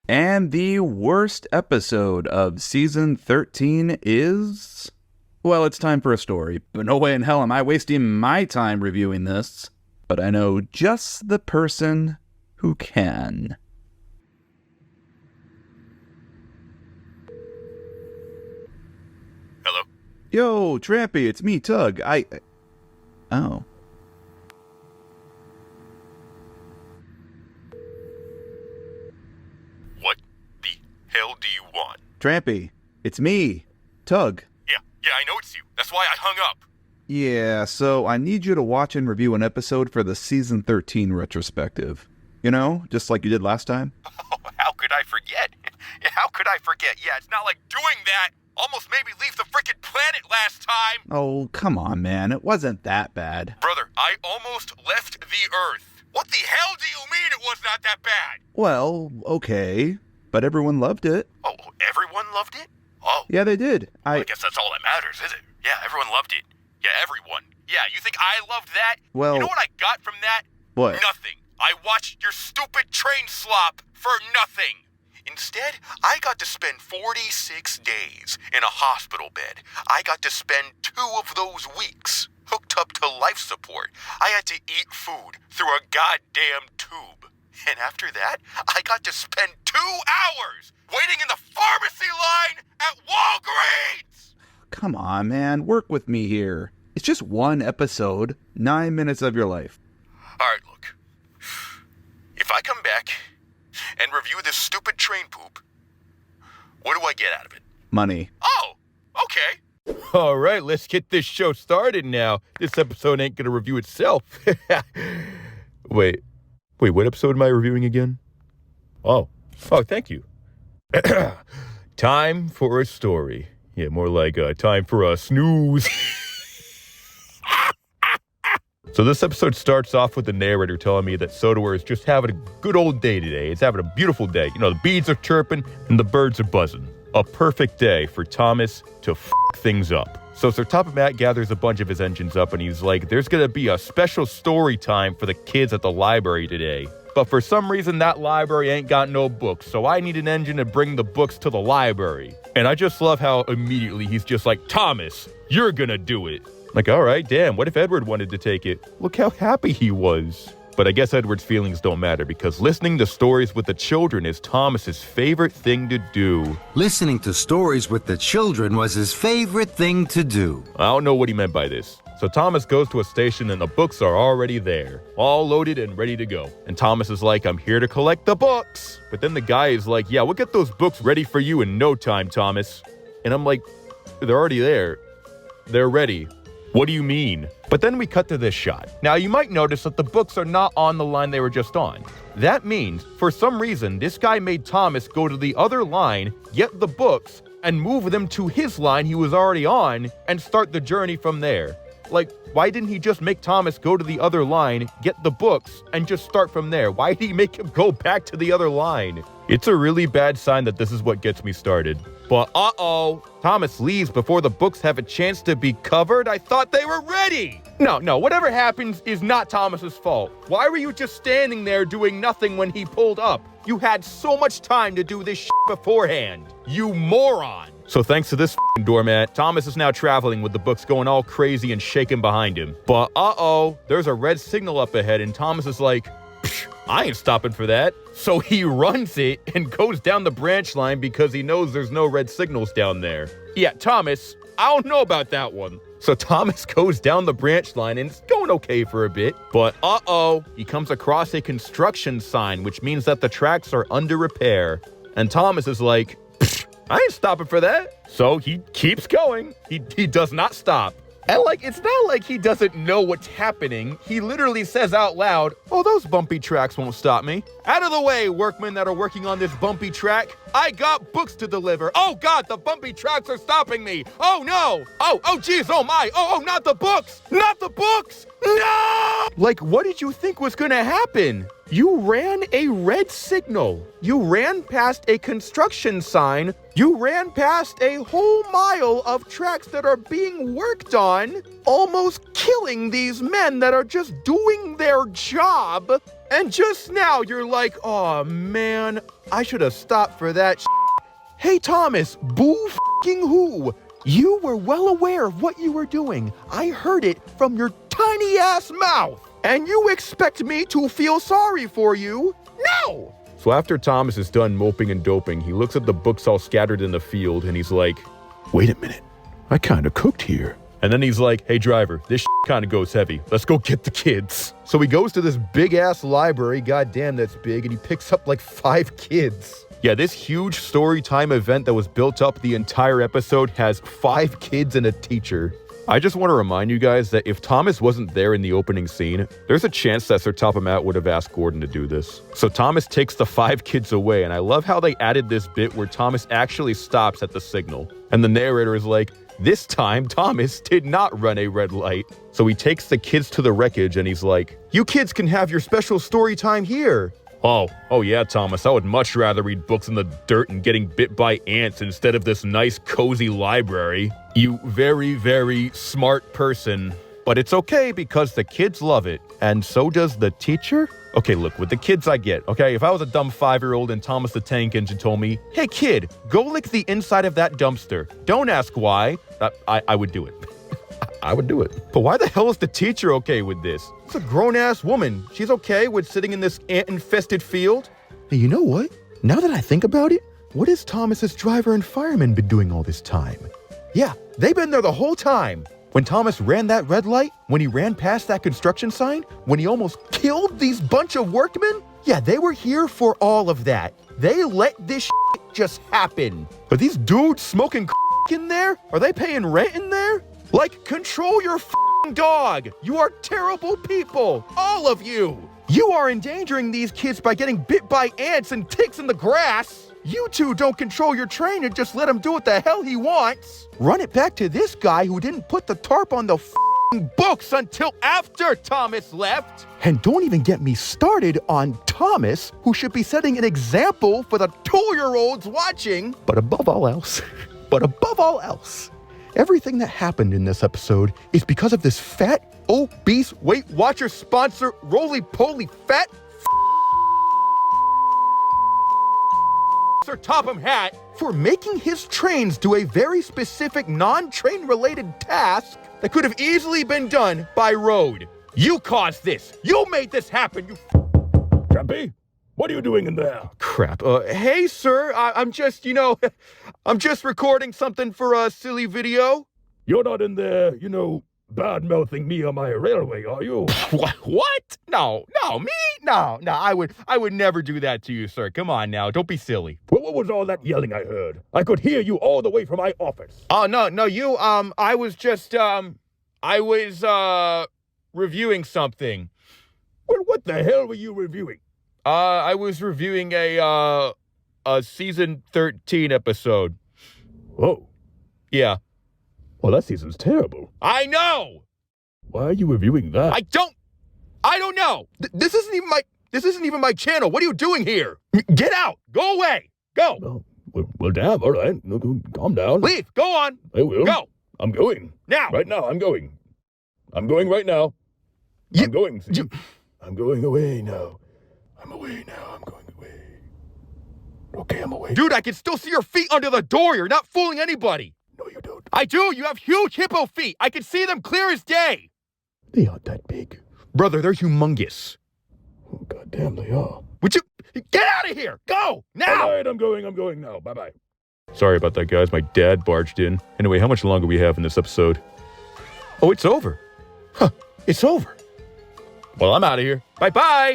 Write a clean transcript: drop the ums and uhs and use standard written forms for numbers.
And the worst episode of Season 13 is... Well, it's time for a story, but no way in hell am I wasting my time reviewing this. But I know just the person who can. Hello? Yo, Trampy, it's me, Tug. Oh. What the hell do you want? Trampy, it's me, Tug. Yeah, I know it's you. That's why I hung up. Yeah, so I need you to watch and review an episode for the Season 13 retrospective. You know, just like you did last time. Oh, how could I forget? How could I forget? Yeah, it's not like doing that almost made me leave the frickin' planet last time. Oh, come on, man. It wasn't that bad. Brother, I almost left the Earth. What the hell do you mean it was not that bad? Well, okay. But everyone loved it. Oh, everyone loved it? Oh. Yeah, they did. I guess that's all that matters, is it? Yeah, everyone loved it. Yeah, everyone. Yeah, you think I loved that? Well... You know what I got from that? What? Nothing. I watched your stupid train slop for nothing. Instead, I got to spend 46 days in a hospital bed. I got to spend 2 of those weeks hooked up to life support. I had to eat food through a goddamn tube. And after that, I got to spend 2 hours waiting in the pharmacy line at Walgreens! Come on, man. Work with me here. It's just one episode, 9 minutes of your life. All right, look. If I come back and review this stupid train poop, what do I get out of it? Money. Oh, okay. All right, let's get this show started now. This episode ain't gonna review itself. Wait, what episode am I reviewing again? Oh, thank you. Time for a story. Yeah, more like time for a snooze. So this episode starts off with the narrator telling me that Sodaware is just having a good old day today. It's having a beautiful day. You know, the bees are chirping and the birds are buzzing. A perfect day for Thomas to things up. So Sir Top-O-Mat gathers a bunch of his engines up and he's like, there's gonna be a special story time for the kids at the library today. But for some reason, that library ain't got no books, so I need an engine to bring the books to the library. And I just love how immediately he's just like, Thomas, you're gonna do it. Like, all right, damn, what if Edward wanted to take it? Look how happy he was. But I guess Edward's feelings don't matter because listening to stories with the children is Thomas's favorite thing to do. Listening to stories with the children was his favorite thing to do. I don't know what he meant by this. So Thomas goes to a station and the books are already there, all loaded and ready to go. And Thomas is like, I'm here to collect the books. But then the guy is like, yeah, we'll get those books ready for you in no time, Thomas. And I'm like, they're already there. They're ready. What do you mean? But then we cut to this shot. Now you might notice that the books are not on the line they were just on. That means, for some reason, this guy made Thomas go to the other line, get the books, and move them to his line he was already on, and start the journey from there. Like, why didn't he just make Thomas go to the other line, get the books, and just start from there? Why did he make him go back to the other line? It's a really bad sign that this is what gets me started. But uh-oh, Thomas leaves before the books have a chance to be covered? I thought they were ready! No, whatever happens is not Thomas's fault. Why were you just standing there doing nothing when he pulled up? You had so much time to do this shit beforehand. You moron! So thanks to this doormat, Thomas is now traveling with the books going all crazy and shaking behind him. But uh-oh, there's a red signal up ahead and Thomas is like, I ain't stopping for that. So he runs it and goes down the branch line because he knows there's no red signals down there. Yeah, Thomas, I don't know about that one. So Thomas goes down the branch line and it's going okay for a bit. But uh-oh, he comes across a construction sign, which means that the tracks are under repair. And Thomas is like, I ain't stopping for that. So he keeps going. He does not stop. And it's not like he doesn't know what's happening. He literally says out loud, oh, those bumpy tracks won't stop me. Out of the way, workmen that are working on this bumpy track. I got books to deliver. Oh, God, the bumpy tracks are stopping me. Oh, no. Oh, geez, oh, my. Oh, not the books. Not the books. No! What did you think was gonna happen? You ran a red signal. You ran past a construction sign. You ran past a whole mile of tracks that are being worked on, almost killing these men that are just doing their job. And just now you're like, oh man, I should have stopped for that shit. Hey Thomas, boo-f***ing-who? You were well aware of what you were doing. I heard it from your tiny ass mouth. And you expect me to feel sorry for you? No! So after Thomas is done moping and doping, he looks at the books all scattered in the field and he's like, wait a minute, I kinda cooked here. And then he's like, hey driver, this shit kinda goes heavy. Let's go get the kids. So he goes to this big ass library, goddamn that's big, and he picks up like 5 kids. Yeah, this huge story time event that was built up the entire episode has 5 kids and a teacher. I just want to remind you guys that if Thomas wasn't there in the opening scene, there's a chance that Sir Topham would have asked Gordon to do this. So Thomas takes the 5 kids away, and I love how they added this bit where Thomas actually stops at the signal. And the narrator is like, this time Thomas did not run a red light. So he takes the kids to the wreckage and he's like, you kids can have your special story time here. Oh yeah, Thomas, I would much rather read books in the dirt and getting bit by ants instead of this nice, cozy library. You very, very smart person. But it's okay because the kids love it, and so does the teacher. Okay, look, with the kids I get, okay? If I was a dumb 5-year-old and Thomas the Tank Engine told me, hey kid, go lick the inside of that dumpster. Don't ask why. I would do it. I would do it. But why the hell is the teacher okay with this? It's a grown-ass woman. She's okay with sitting in this ant-infested field. Hey, you know what? Now that I think about it, what has Thomas's driver and fireman been doing all this time? Yeah, they've been there the whole time. When Thomas ran that red light, when he ran past that construction sign, when he almost killed these bunch of workmen, yeah, they were here for all of that. They let this shit just happen. Are these dudes smoking in there? Are they paying rent in there? Like, control your dog. You are terrible people. All of you. You are endangering these kids by getting bit by ants and ticks in the grass. You two don't control your train and just let him do what the hell he wants. Run it back to this guy who didn't put the tarp on the books until after Thomas left. And don't even get me started on Thomas, who should be setting an example for the 2-year-olds watching. But above all else, everything that happened in this episode is because of this fat, obese Weight Watcher sponsor, roly-poly fat Sir Topham Hatt for making his trains do a very specific non-train related task that could have easily been done by road. You caused this. You made this happen, you Trampy, what are you doing in there? Crap. Hey, sir, I'm just, I'm just recording something for a silly video. You're not in there, bad-mouthing me on my railway, are you? What? No, me? No, I would never do that to you, sir. Come on now, don't be silly. Well, what was all that yelling I heard? I could hear you all the way from my office. Oh, no, you, I was just, reviewing something. Well, what the hell were you reviewing? I was reviewing a season 13 episode. Oh. Yeah. Well, that season's terrible. I know! Why are you reviewing that? I don't know! This isn't even my channel. What are you doing here? Get out! Go away! Go! Oh, well, damn, all right. Calm down. Leave! Go on! I will. Go! I'm going. Now! Right now, I'm going. I'm going right now. I'm going. I'm going away now. I'm away now. I'm going away. Okay, I'm away. Dude, I can still see your feet under the door. You're not fooling anybody. No, you don't. I do. You have huge hippo feet. I can see them clear as day. They aren't that big. Brother, they're humongous. Oh, goddamn, they are. Would you get out of here? Go now. All right, I'm going now. Bye-bye. Sorry about that, guys. My dad barged in. Anyway, how much longer we have in this episode? Oh, it's over. Huh, it's over. Well, I'm out of here. Bye-bye.